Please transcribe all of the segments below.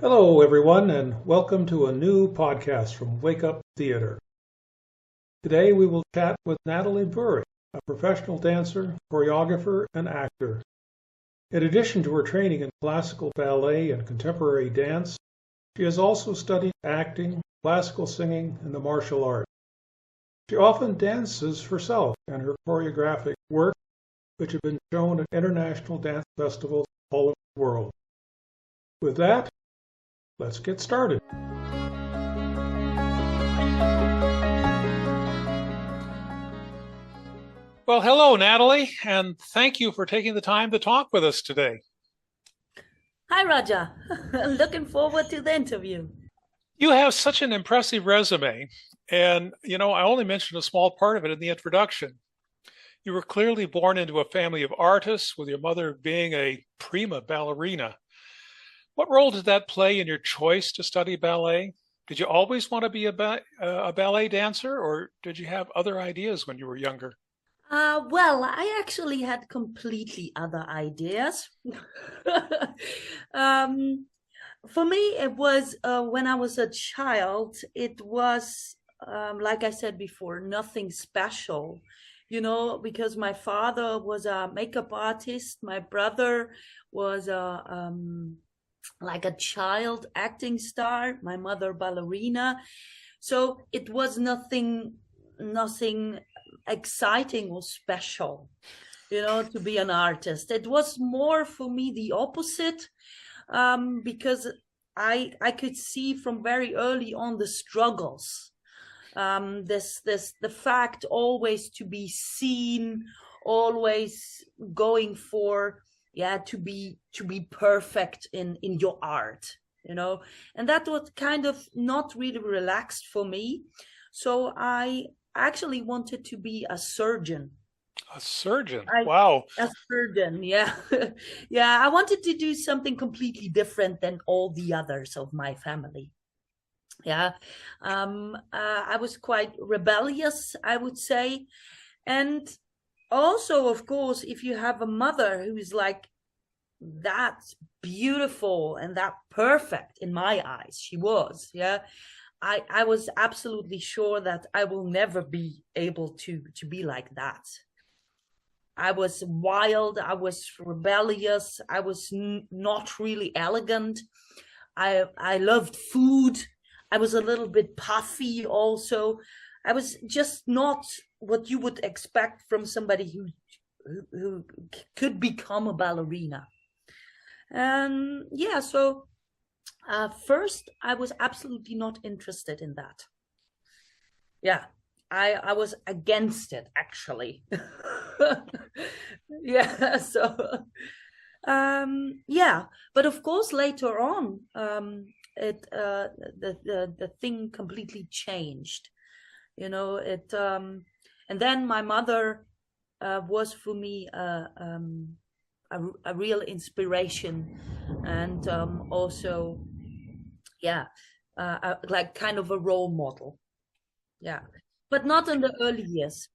Hello, everyone, and welcome to a new podcast from Wake Up Theater. Today we will chat with Natalie Bury, a professional dancer, choreographer, and actor. In addition to her training in classical ballet and contemporary dance, she has also studied acting, classical singing, and the martial arts. She often dances herself, and her choreographic work, which have been shown at international dance festivals all over the world. With that, let's get started. Well, hello, Natalie, and thank you for taking the time to talk with us today. Hi, Raja. Looking forward to the interview. You have such an impressive resume, and I only mentioned a small part of it in the introduction. You were clearly born into a family of artists, with your mother being a prima ballerina. What role did that play in your choice to study ballet? Did you always want to be a ballet dancer, or did you have other ideas when you were younger? Well, I actually had completely other ideas. For me, it was when I was a child, it was, like I said before, nothing special, because my father was a makeup artist. My brother was like a child acting star, my mother ballerina. So it was nothing exciting or special, to be an artist. It was more for me the opposite, because I could see from very early on the struggles, the fact always to be seen, always going for to be perfect in your art, and that was kind of not really relaxed for me. So I actually wanted to be a surgeon. A surgeon? Wow. A surgeon, yeah. Yeah, I wanted to do something completely different than all the others of my family. Yeah. I was quite rebellious, I would say. And also, of course, if you have a mother who is like that beautiful and that perfect in my eyes, she was, yeah. I was absolutely sure that I will never be able to be like that. I was wild, I was rebellious, I was not really elegant. I loved food. I was a little bit puffy also. I was just not what you would expect from somebody who could become a ballerina. And yeah, so first, I was absolutely not interested in that. Yeah, I was against it, actually. Yeah, so yeah, but of course later on, the thing completely changed. And then my mother was for me a real inspiration, and also like kind of a role model. Yeah, but not in the early years.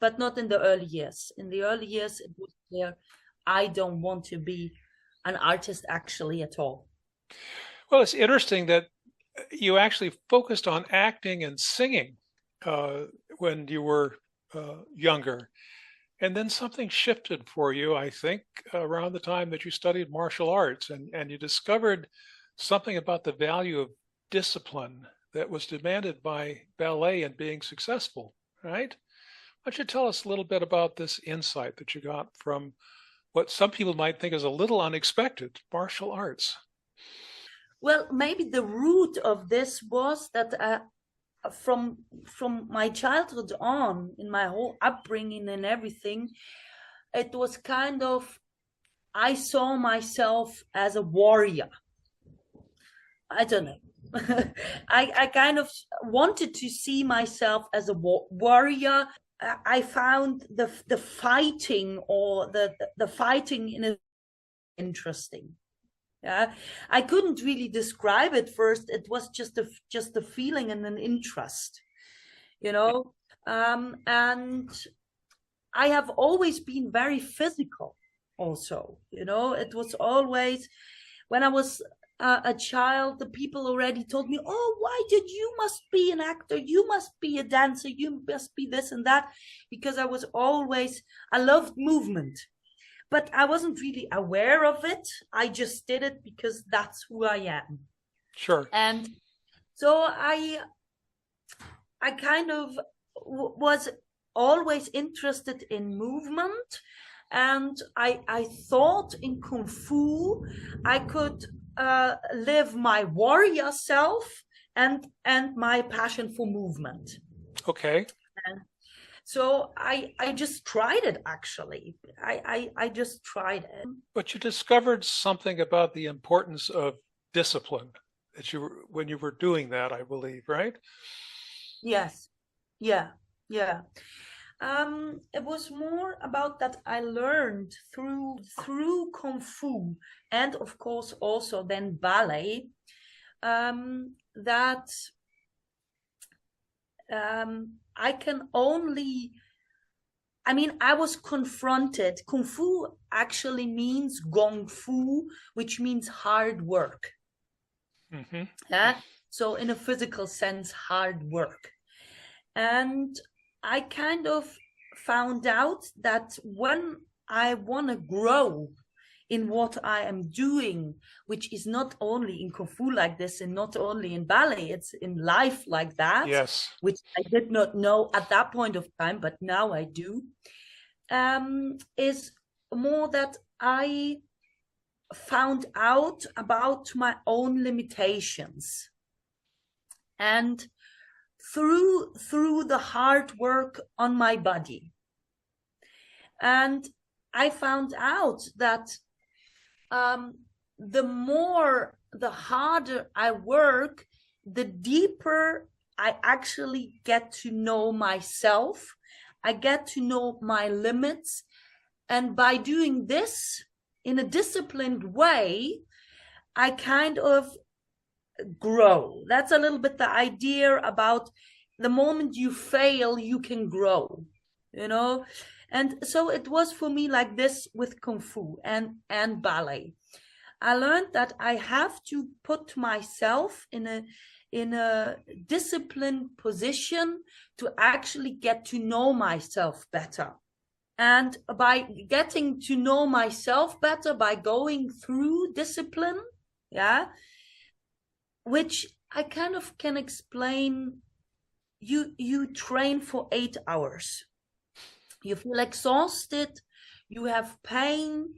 In the early years, it was clear I don't want to be an artist actually at all. Well, it's interesting that you actually focused on acting and singing when you were younger. And then something shifted for you, I think, around the time that you studied martial arts, and you discovered something about the value of discipline that was demanded by ballet and being successful, right? Why don't you tell us a little bit about this insight that you got from what some people might think is a little unexpected, martial arts? Well, maybe the root of this was that from my childhood on, in my whole upbringing and everything, it was kind of, I saw myself as a warrior. I don't know. I kind of wanted to see myself as a warrior. I found the fighting, or the fighting in a interesting. Yeah, I couldn't really describe it first. It was just a feeling and an interest, and I have always been very physical also. It was always when I was a child, the people already told me, oh, you must be an actor, you must be a dancer, you must be this and that, because I loved movement, but I wasn't really aware of it. I just did it because that's who I am. Sure. And so I kind of was always interested in movement, and I thought in Kung Fu I could live my warrior self and my passion for movement. Okay. And so I just tried it, actually. I just tried it. But you discovered something about the importance of discipline when you were doing that, I believe, right? Yes. Yeah. It was more about that I learned through Kung Fu, and of course also then ballet, that I can only, I was confronted. Kung Fu actually means Gong Fu, which means hard work. Mm-hmm. Yeah. So in a physical sense, hard work. And I kind of found out that when I want to grow in what I am doing, which is not only in Kung Fu like this and not only in ballet, it's in life like that, yes, which I did not know at that point of time, but now I do, is more that I found out about my own limitations. And through the hard work on my body. And I found out that the harder I work, the deeper I actually get to know myself. I get to know my limits. And by doing this in a disciplined way, I kind of grow. That's a little bit the idea about the moment you fail, you can grow, And so it was for me like this with Kung Fu and ballet. I learned that I have to put myself in a disciplined position to actually get to know myself better. And by getting to know myself better, by going through discipline, which I kind of can explain, you train for 8 hours. You feel exhausted, you have pain,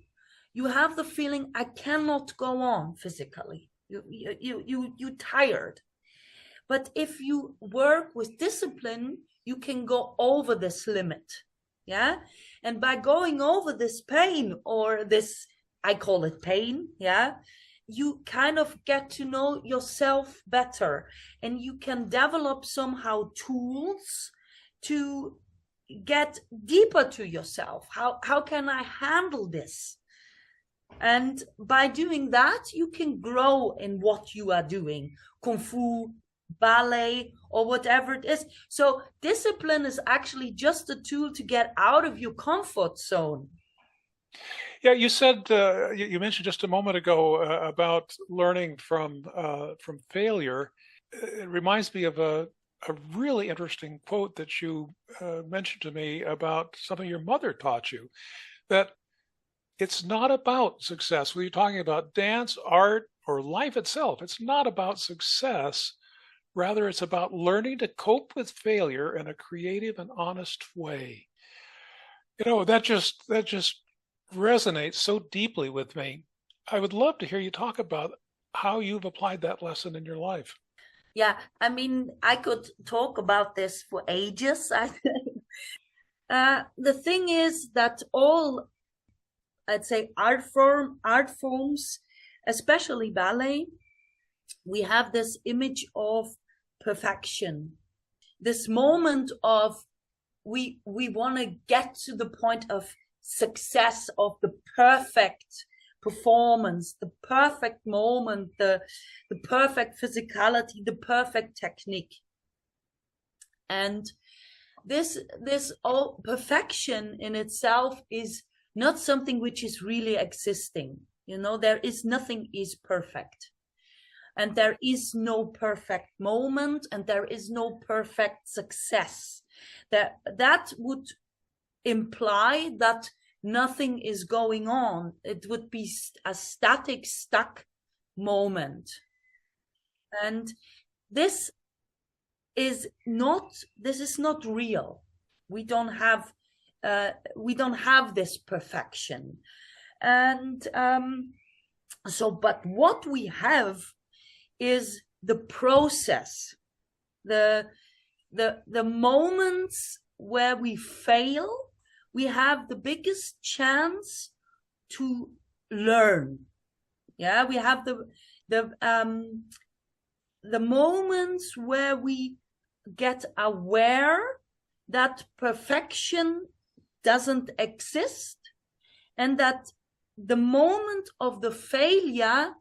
you have the feeling I cannot go on physically. You tired. But if you work with discipline, you can go over this limit. Yeah. And by going over this pain, or this, I call it pain, you kind of get to know yourself better, and you can develop somehow tools to get deeper to yourself. How can I handle this? And by doing that, you can grow in what you are doing, Kung Fu, ballet, or whatever it is. So discipline is actually just a tool to get out of your comfort zone. Yeah, you said you mentioned just a moment ago about learning from failure. It reminds me of a really interesting quote that you mentioned to me about something your mother taught you, that it's not about success. When you're talking about dance, art, or life itself, it's not about success. Rather, it's about learning to cope with failure in a creative and honest way. That just resonates so deeply with me. I would love to hear you talk about how you've applied that lesson in your life. Yeah, I could talk about this for ages. The thing is that all, I'd say, art forms, especially ballet, we have this image of perfection, this moment of we want to get to the point of success, of the perfect performance, the perfect moment, the perfect physicality, the perfect technique. And this all perfection in itself is not something which is really existing. There is nothing is perfect, and there is no perfect moment, and there is no perfect success. That would imply that nothing is going on. It would be a static, stuck moment. And this is not real. We don't have this perfection. And but what we have is the process, the moments where we fail. We have the biggest chance to learn. Yeah, we have the moments where we get aware that perfection doesn't exist, and that the moment of the failure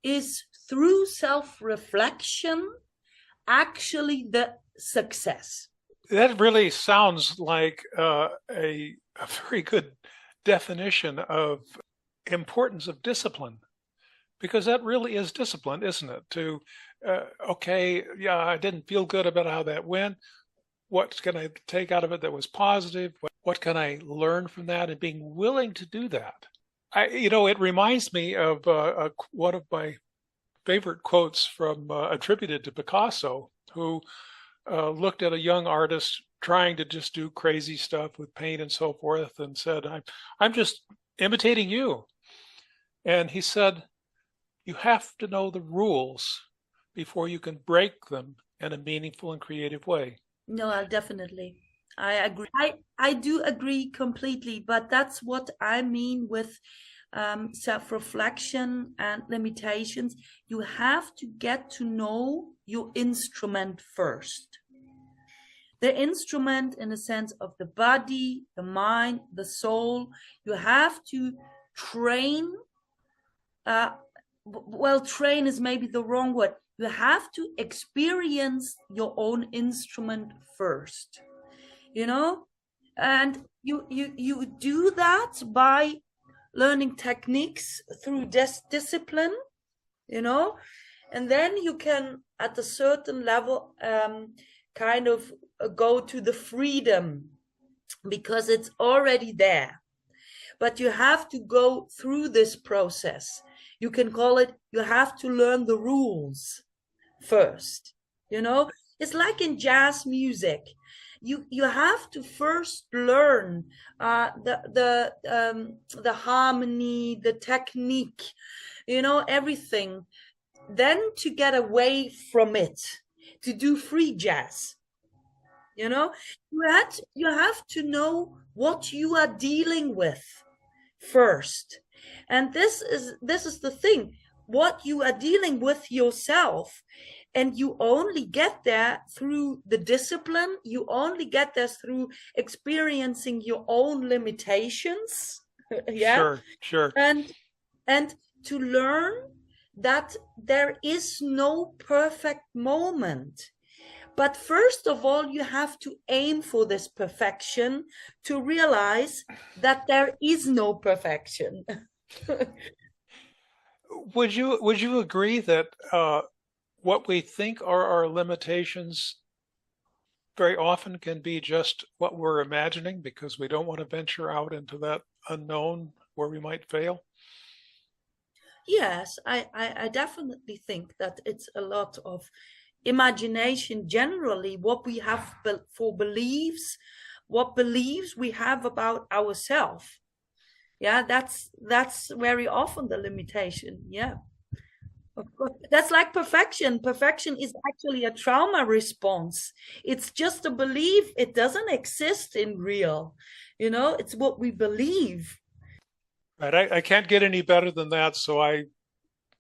is, through self-reflection, actually the success. That really sounds like a very good definition of importance of discipline, because that really is discipline, isn't it? To, okay, yeah, I didn't feel good about how that went. What can I take out of it that was positive? What can I learn from that? And being willing to do that. It reminds me of one of my favorite quotes from attributed to Picasso, who looked at a young artist trying to just do crazy stuff with paint and so forth, and said, I'm just imitating you. And he said, you have to know the rules before you can break them in a meaningful and creative way. No, definitely. I agree. I do agree completely, but that's what I mean with self-reflection and limitations. You have to get to know your instrument first. The instrument in the sense of the body, the mind, the soul. You have to train. Train is maybe the wrong word. You have to experience your own instrument first, and you do that by learning techniques through discipline, and then you can, at a certain level, kind of go to the freedom, because it's already there. But you have to go through this process. You can call it, you have to learn the rules first. It's like in jazz music. You have to first learn the harmony, the technique, everything. Then to get away from it, to do free jazz. You have to know what you are dealing with first. And this is the thing, what you are dealing with yourself. And you only get there through the discipline. You only get there through experiencing your own limitations. Yeah. Sure. And to learn that there is no perfect moment. But first of all, you have to aim for this perfection, to realize that there is no perfection. Would you agree that what we think are our limitations very often can be just what we're imagining, because we don't want to venture out into that unknown where we might fail? Yes, I definitely think that it's a lot of imagination generally, what we have for beliefs, what beliefs we have about ourselves. Yeah, that's very often the limitation. Yeah. Of course. That's like perfection. Perfection is actually a trauma response. It's just a belief. It doesn't exist in real. It's what we believe. Right. I can't get any better than that. So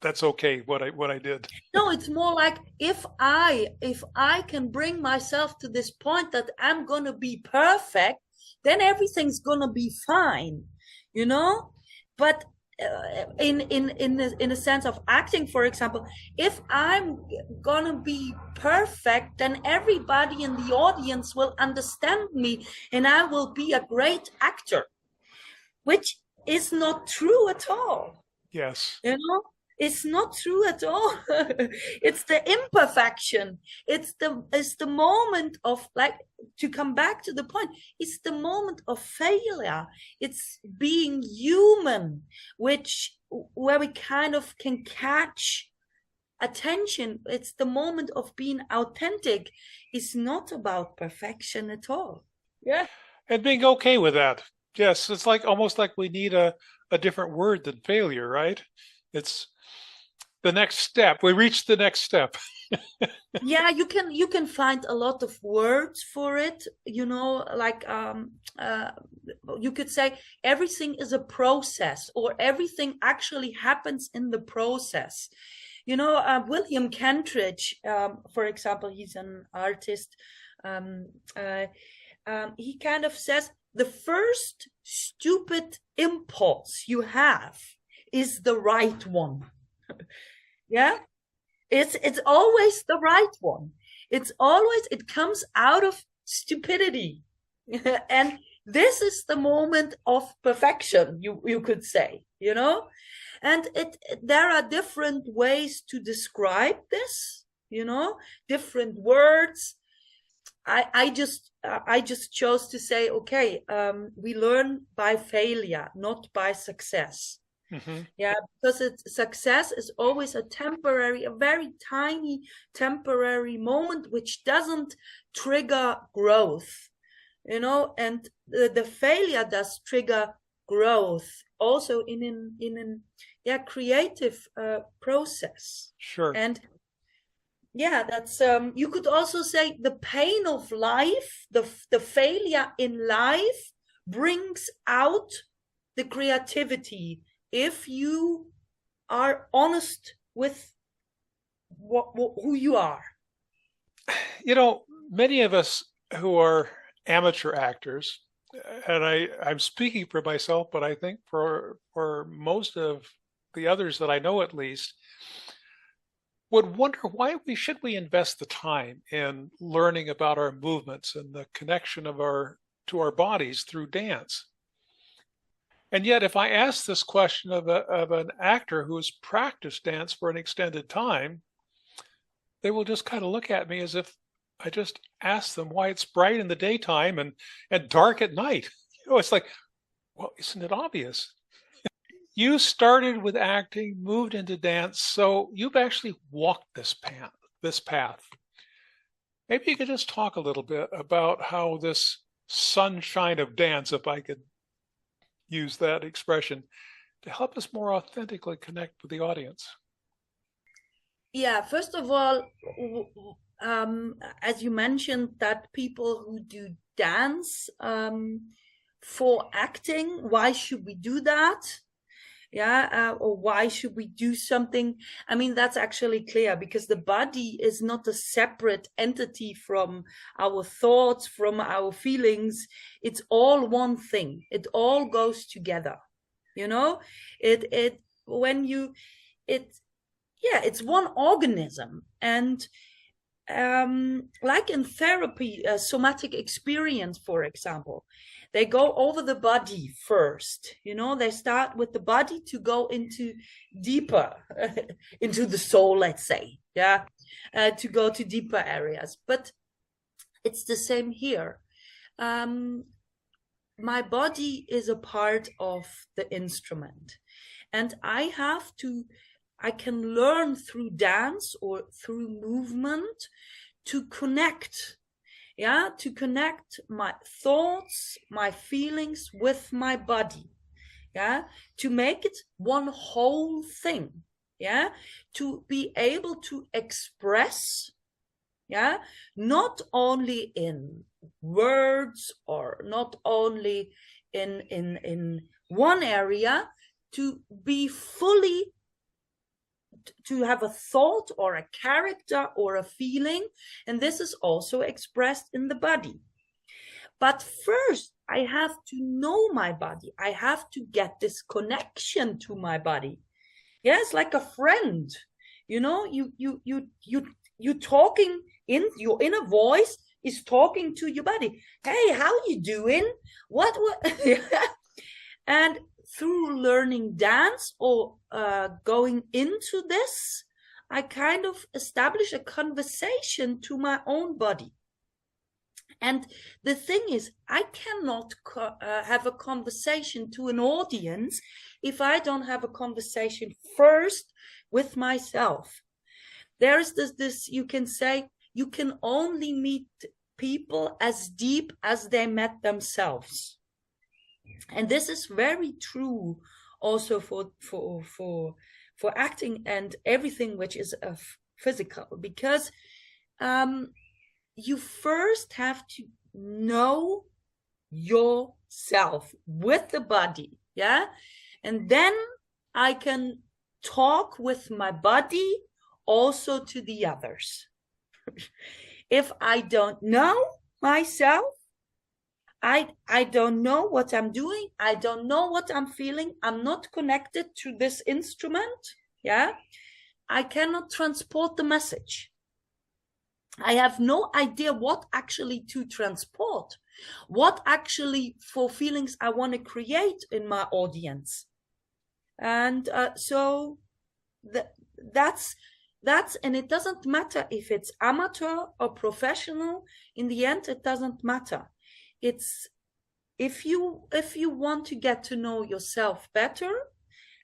that's okay, what I did. No, it's more like if I can bring myself to this point that I'm gonna be perfect, then everything's gonna be fine, But in a sense of acting, for example, if I'm gonna be perfect, then everybody in the audience will understand me and I will be a great actor, which is not true at all. Yes. You know, it's not true at all. It's the imperfection. It's the moment of, like, to come back to the point, it's the moment of failure. It's being human, where we kind of can catch attention. It's the moment of being authentic. It's not about perfection at all. Yeah. And being okay with that. Yes, it's like almost like we need a different word than failure, right? It's the next step. We reach the next step. Yeah, you can find a lot of words for it, like you could say everything is a process, or everything actually happens in the process. William Kentridge, for example, he's an artist. He kind of says the first stupid impulse you have is the right one. Yeah, it's always the right one. It comes out of stupidity. And this is the moment of perfection, you could say, and there are different ways to describe this, different words. I just chose to say, okay, we learn by failure, not by success. Mm-hmm. Yeah, because success is always a very tiny temporary moment, which doesn't trigger growth, and the failure does trigger growth also in an creative process. Sure. And yeah, that's you could also say the pain of life, the failure in life brings out the creativity, if you are honest with who you are. Many of us who are amateur actors, and I'm speaking for myself, but I think for most of the others that I know at least, would wonder why should we invest the time in learning about our movements and the connection to our bodies through dance. And yet, if I ask this question of an actor who has practiced dance for an extended time, they will just kind of look at me as if I just asked them why it's bright in the daytime and dark at night. It's like, well, isn't it obvious? You started with acting, moved into dance, so you've actually walked this path. Maybe you could just talk a little bit about how this sunshine of dance, if I could use that expression, to help us more authentically connect with the audience. Yeah, first of all, as you mentioned, that people who do dance for acting, why should we do that? Yeah, or why should we do something? I mean, that's actually clear, because the body is not a separate entity from our thoughts, from our feelings. It's all one thing. It all goes together. It's one organism. And like in therapy, somatic experience, for example, they go over the body first. They start with the body to go into deeper, into the soul, let's say, to go to deeper areas. But it's the same here. My body is a part of the instrument, and I can learn through dance or through movement to connect. To connect my thoughts, my feelings with my body. To make it one whole thing. To be able to express, not only in words or not only in one area, to be fully, to have a thought or a character or a feeling, and this is also expressed in the body. But first, I have to know my body. I have to get this connection to my body. Yeah, it's like a friend. You know, you talking in your inner voice is talking to your body. Hey, how you doing? What? And through learning dance or going into this, I kind of establish a conversation to my own body. And the thing is, I cannot have a conversation to an audience if I don't have a conversation first with myself. There is this, you can say, you can only meet people as deep as they met themselves. And this is very true also for acting and everything which is physical, because you first have to know yourself with the body, yeah? And then I can talk with my body also to the others. If I don't know myself, I don't know what I'm doing, I don't know what I'm feeling, I'm not connected to this instrument, yeah? I cannot transport the message. I have no idea what actually to transport, what actually for feelings I want to create in my audience. And so that's, and it doesn't matter if it's amateur or professional. In the end, it doesn't matter. It's if you want to get to know yourself better,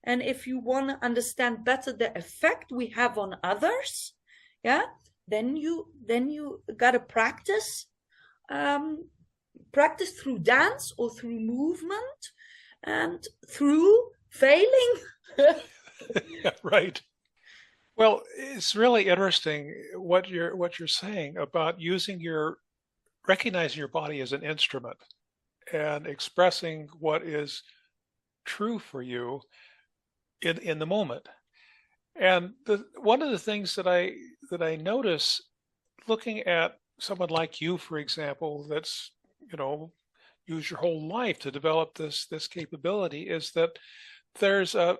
and if you want to understand better the effect we have on others, yeah, then you gotta practice through dance or through movement and through failing. Yeah, right. Well, it's really interesting what you're saying about recognizing your body as an instrument and expressing what is true for you in the moment. And one of the things that I notice looking at someone like you, for example, that's, use your whole life to develop this capability, is that there's a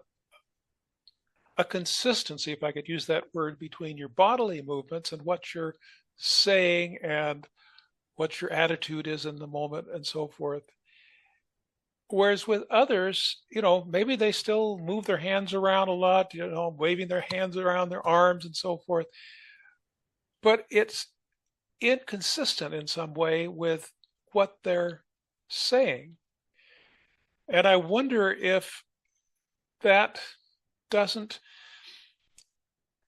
consistency, if I could use that word, between your bodily movements and what you're saying and what your attitude is in the moment and so forth. Whereas with others, maybe they still move their hands around a lot, waving their hands around their arms and so forth. But it's inconsistent in some way with what they're saying. And I wonder if that doesn't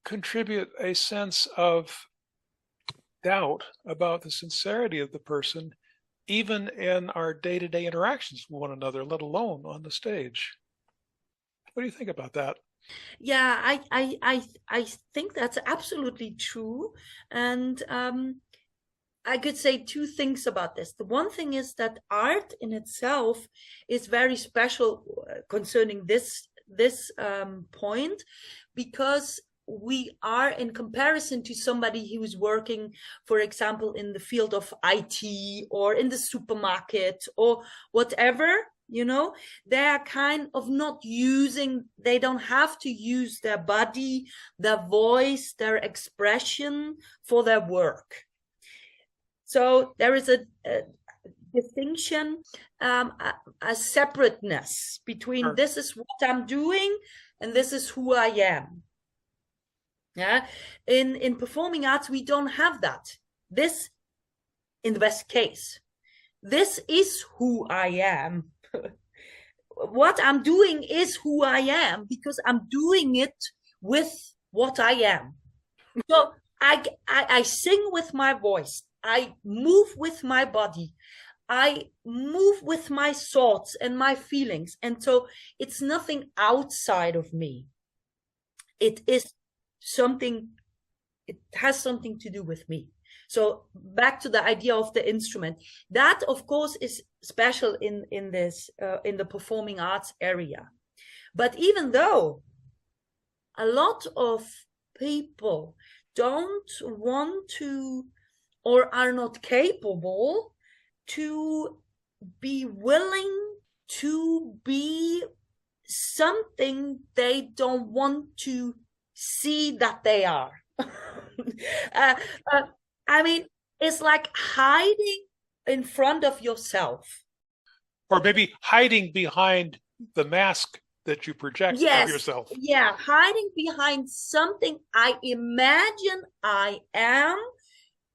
contribute a sense of doubt about the sincerity of the person, even in our day-to-day interactions with one another, let alone on the stage. What do you think about that? Yeah, I think that's absolutely true. And I could say two things about this. The one thing is that art in itself is very special concerning this point, because we are, in comparison to somebody who is working, for example, in the field of IT or in the supermarket or whatever, they are kind of not they don't have to use their body, their voice, their expression for their work. So there is a distinction, a separateness between Sure. This is what I'm doing and this is who I am. Yeah, in performing arts, we don't have that. This, in the best case, this is who I am. What I'm doing is who I am because I'm doing it with what I am. So I sing with my voice. I move with my body. I move with my thoughts and my feelings. And so it's nothing outside of me. It is something, it has something to do with me. So back to the idea of the instrument, that of course is special in this in the performing arts area. But even though a lot of people don't want to or are not capable to be willing to be something they don't want to see that they are. uh, I mean, it's like hiding in front of yourself. Or maybe hiding behind the mask that you project of yourself. Yeah, hiding behind something I imagine I am,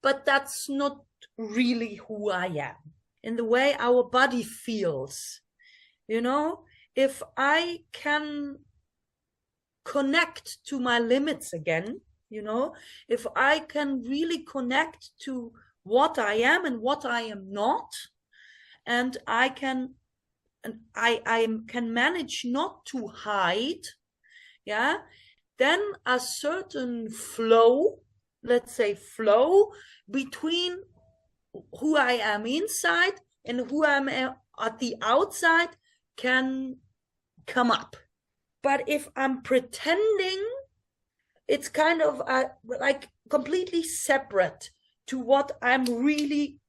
but that's not really who I am. In the way our body feels, if I can connect to my limits again, if I can really connect to what I am and what I am not, and I can manage not to hide, then a certain flow, let's say flow, between who I am inside and who I am at the outside can come up. But if I'm pretending, it's kind of like completely separate to what I really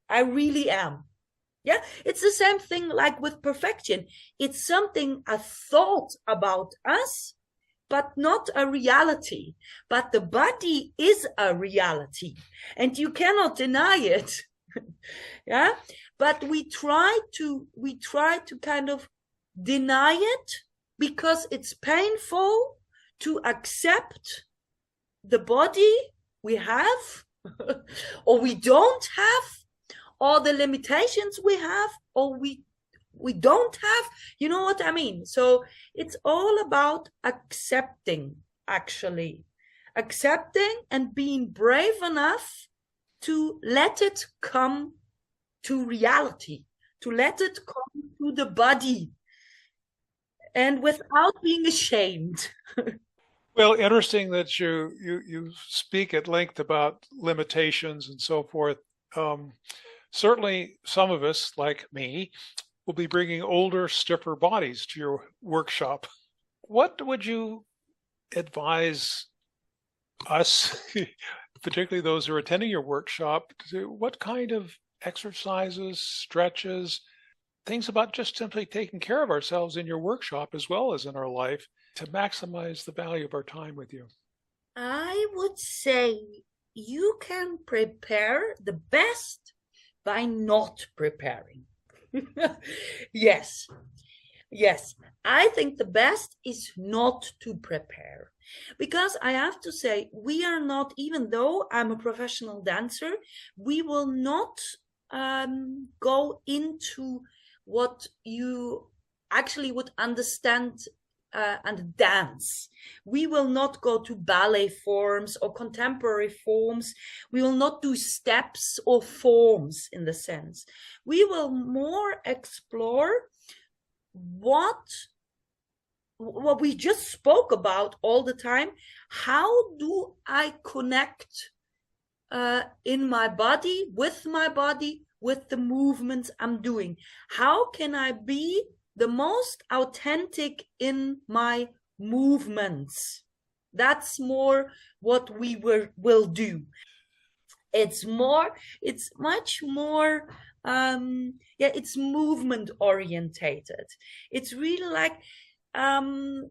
am. Yeah, it's the same thing like with perfection. It's something, a thought about us, but not a reality. But the body is a reality, and you cannot deny it. Yeah, but we try to kind of deny it because it's painful to accept the body we have or we don't have, or the limitations we have or we don't have. You know what I mean? So it's all about accepting, actually. Accepting and being brave enough to let it come to reality, to let it come to the body, and without being ashamed. Well, interesting that you speak at length about limitations and so forth. Certainly some of us, like me, will be bringing older, stiffer bodies to your workshop. What would you advise us, particularly those who are attending your workshop, to what kind of exercises, stretches, things about just simply taking care of ourselves in your workshop as well as in our life to maximize the value of our time with you? I would say you can prepare the best by not preparing. Yes. I think the best is not to prepare. Because I have to say, we are not, even though I'm a professional dancer, we will not go into what you actually would understand and dance. We will not go to ballet forms or contemporary forms. We will not do steps or forms in the sense. We will more explore what we just spoke about all the time. How do I connect in my body, with the movements I'm doing? How can I be the most authentic in my movements? That's more what we will do. It's much more, it's movement orientated. It's really like, how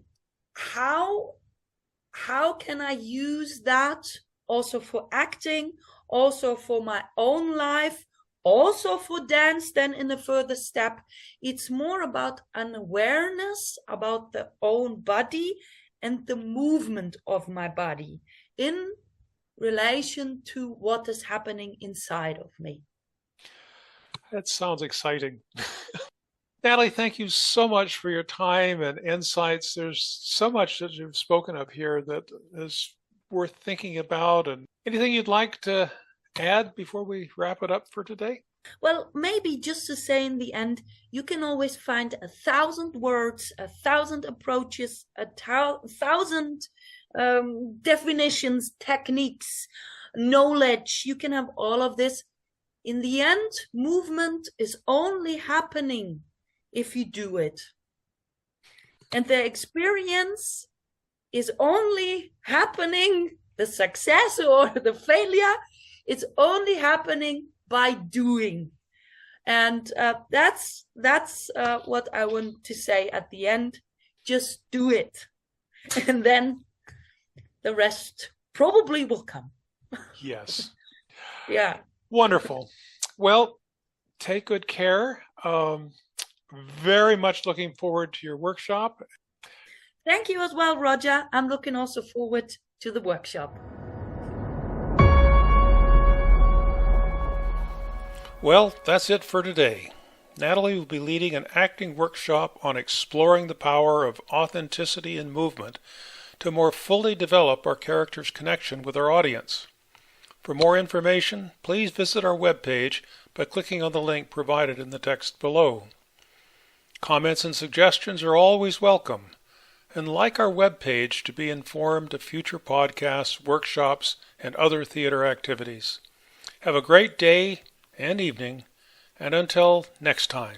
can I use that also for acting, also for my own life, also for dance, then in a further step. It's more about an awareness about the own body and the movement of my body in relation to what is happening inside of me. That sounds exciting. Natalie, thank you so much for your time and insights. There's so much that you've spoken of here that is worth thinking about. And anything you'd like to add before we wrap it up for today? Well, maybe just to say in the end, you can always find 1,000 words, 1,000 approaches, 1,000 definitions, techniques, knowledge. You can have all of this. In the end, movement is only happening if you do it. And the experience is only happening, the success or the failure, it's only happening by doing. And that's what I want to say at the end. Just do it. And then the rest probably will come. Yes. Yeah. Wonderful. Well, take good care. Very much looking forward to your workshop. Thank you as well, Roger. I'm looking also forward to the workshop. Well, that's it for today. Natalie will be leading an acting workshop on exploring the power of authenticity and movement to more fully develop our character's connection with our audience. For more information, please visit our webpage by clicking on the link provided in the text below. Comments and suggestions are always welcome, and like our webpage to be informed of future podcasts, workshops, and other theater activities. Have a great day and evening, and until next time.